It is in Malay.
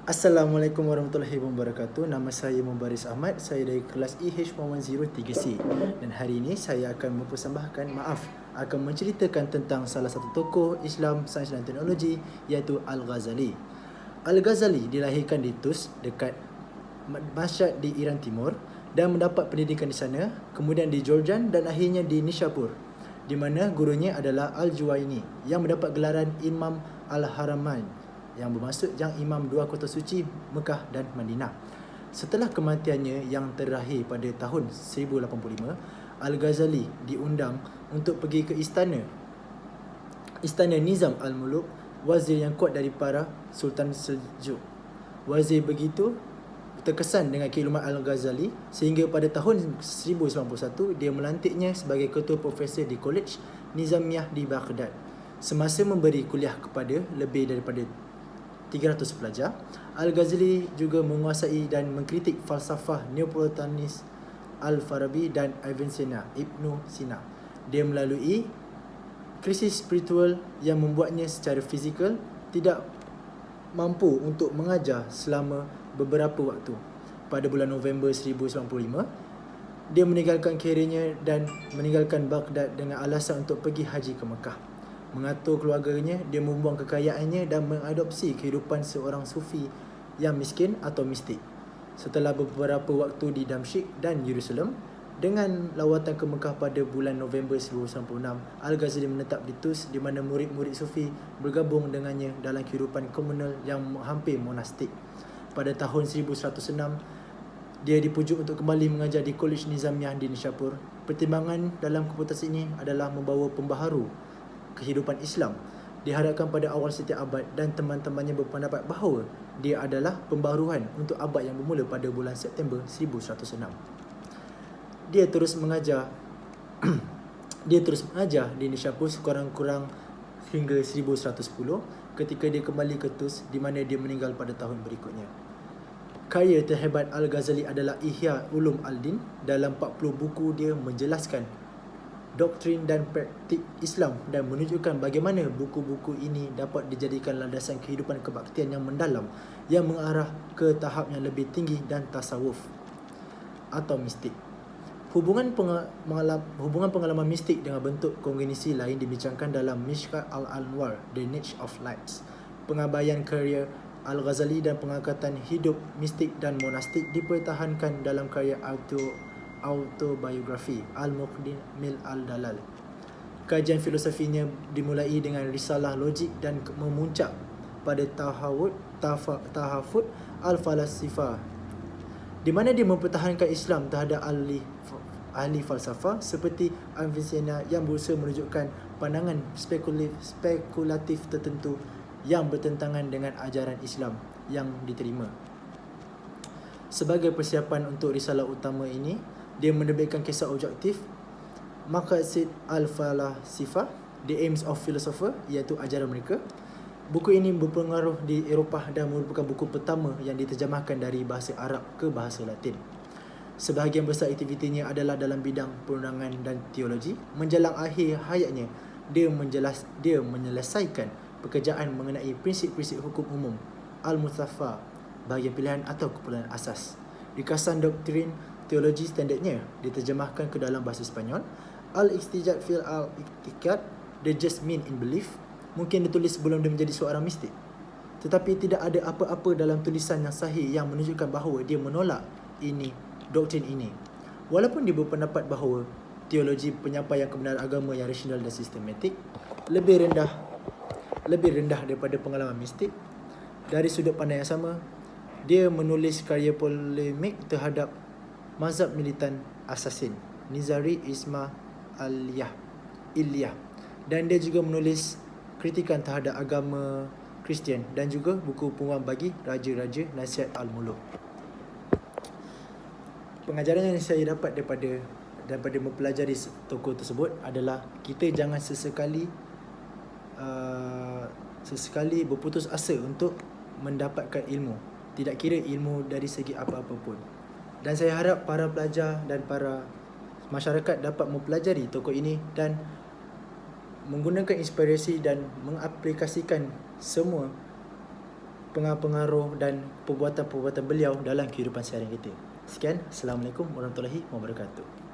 Assalamualaikum warahmatullahi wabarakatuh. Nama saya Mubaris Ahmad. Saya dari kelas EH103C. Dan hari ini saya akan mempersembahkan, akan menceritakan tentang salah satu tokoh Islam, sains dan teknologi, iaitu Al-Ghazali. Al-Ghazali dilahirkan di Tus dekat Mashhad di Iran Timur dan mendapat pendidikan di sana, kemudian di Jordan dan akhirnya di Nishapur, di mana gurunya adalah Al-Juwaini yang mendapat gelaran Imam Al-Haramain, yang bermaksud yang Imam dua kota suci Mekah dan Madinah. Setelah kematiannya yang terakhir pada tahun 1085, Al-Ghazali diundang untuk pergi ke istana Nizam Al-Muluk, wazir yang kuat dari para Sultan Seljuk. Wazir begitu terkesan dengan keilmuan Al-Ghazali sehingga pada tahun 1091 dia melantiknya sebagai ketua profesor di College Nizamiyah di Baghdad. Semasa memberi kuliah kepada lebih daripada 300 pelajar, Al-Ghazali juga menguasai dan mengkritik falsafah Neoplatonis Al-Farabi dan Avicenna Ibn Sina. Dia melalui krisis spiritual yang membuatnya secara fizikal tidak mampu untuk mengajar selama beberapa waktu. Pada bulan November 1095, dia meninggalkan kerjanya dan meninggalkan Baghdad dengan alasan untuk pergi haji ke Mekah. Mengatur keluarganya, dia membuang kekayaannya dan mengadopsi kehidupan seorang sufi yang miskin atau mistik. Setelah beberapa waktu di Damsyik dan Yerusalem, dengan lawatan ke Mekah pada bulan November 1096, Al-Ghazali menetap di Tus, di mana murid-murid sufi bergabung dengannya dalam kehidupan komunal yang hampir monastik. Pada tahun 1106, dia dipujuk untuk kembali mengajar di College Nizamiyah di Nishapur. Pertimbangan dalam keputusan ini adalah membawa pembaharu kehidupan Islam. Diharapkan pada awal setiap abad dan teman-temannya berpendapat bahawa dia adalah pembaharuan untuk abad yang bermula pada bulan September 1106. Dia terus mengajar di Nishapur sekurang-kurang hingga 1110 ketika dia kembali ke Tus, di mana dia meninggal pada tahun berikutnya. Karya terhebat Al-Ghazali adalah Ihya Ulum Al-Din. Dalam 40 buku dia menjelaskan doktrin dan praktik Islam dan menunjukkan bagaimana buku-buku ini dapat dijadikan landasan kehidupan kebaktian yang mendalam yang mengarah ke tahap yang lebih tinggi dan tasawuf atau mistik. Hubungan pengalaman mistik dengan bentuk kognisi lain dibincangkan dalam Mishkat Al-Anwar, The Niche of Lights. Pengabaian karya Al-Ghazali dan pengangkatan hidup mistik dan monastik dipertahankan dalam karya autobiografi Al-Muqaddimah Al-Dalal. Kajian filosofinya dimulai dengan risalah logik dan memuncak pada tahafut Al-Falasifah, di mana dia mempertahankan Islam terhadap ahli falsafah seperti Avicenna yang berusaha menunjukkan pandangan spekulatif tertentu yang bertentangan dengan ajaran Islam yang diterima. Sebagai persiapan untuk risalah utama ini, dia menerbitkan kisah objektif Maqasid Al-Falasifah, The Aims of Philosopher, iaitu ajaran mereka. Buku ini berpengaruh di Eropah dan merupakan buku pertama yang diterjemahkan dari bahasa Arab ke bahasa Latin. Sebahagian besar aktivitinya adalah dalam bidang perundangan dan teologi. Menjelang akhir hayatnya, dia menyelesaikan pekerjaan mengenai prinsip-prinsip hukum umum Al-Mustafa, bahagian pilihan atau kumpulan asas. Ringkasan doktrin teologi standardnya diterjemahkan ke dalam bahasa Sepanyol. Al-Ihtijaj fil Al-Iqtiqad, The Just Mean in Belief, mungkin ditulis sebelum dia menjadi seorang mistik, tetapi tidak ada apa-apa dalam tulisan yang sahih yang menunjukkan bahawa dia menolak doktrin ini. Walaupun dia berpendapat bahawa teologi penyampaian kebenaran agama yang rasional dan sistematik lebih rendah daripada pengalaman mistik, dari sudut pandang yang sama, dia menulis karya polemik terhadap mazhab militan asasin Nizari Ilyah, dan dia juga menulis kritikan terhadap agama Kristian dan juga buku penguat bagi raja-raja Nasihat Al-Muluk. Pengajaran yang saya dapat daripada mempelajari tokoh tersebut adalah kita jangan sesekali berputus asa untuk mendapatkan ilmu, tidak kira ilmu dari segi apa-apa pun. Dan saya harap para pelajar dan para masyarakat dapat mempelajari tokoh ini dan menggunakan inspirasi dan mengaplikasikan semua pengaruh dan perbuatan-perbuatan beliau dalam kehidupan seharian kita. Sekian, Assalamualaikum warahmatullahi wabarakatuh.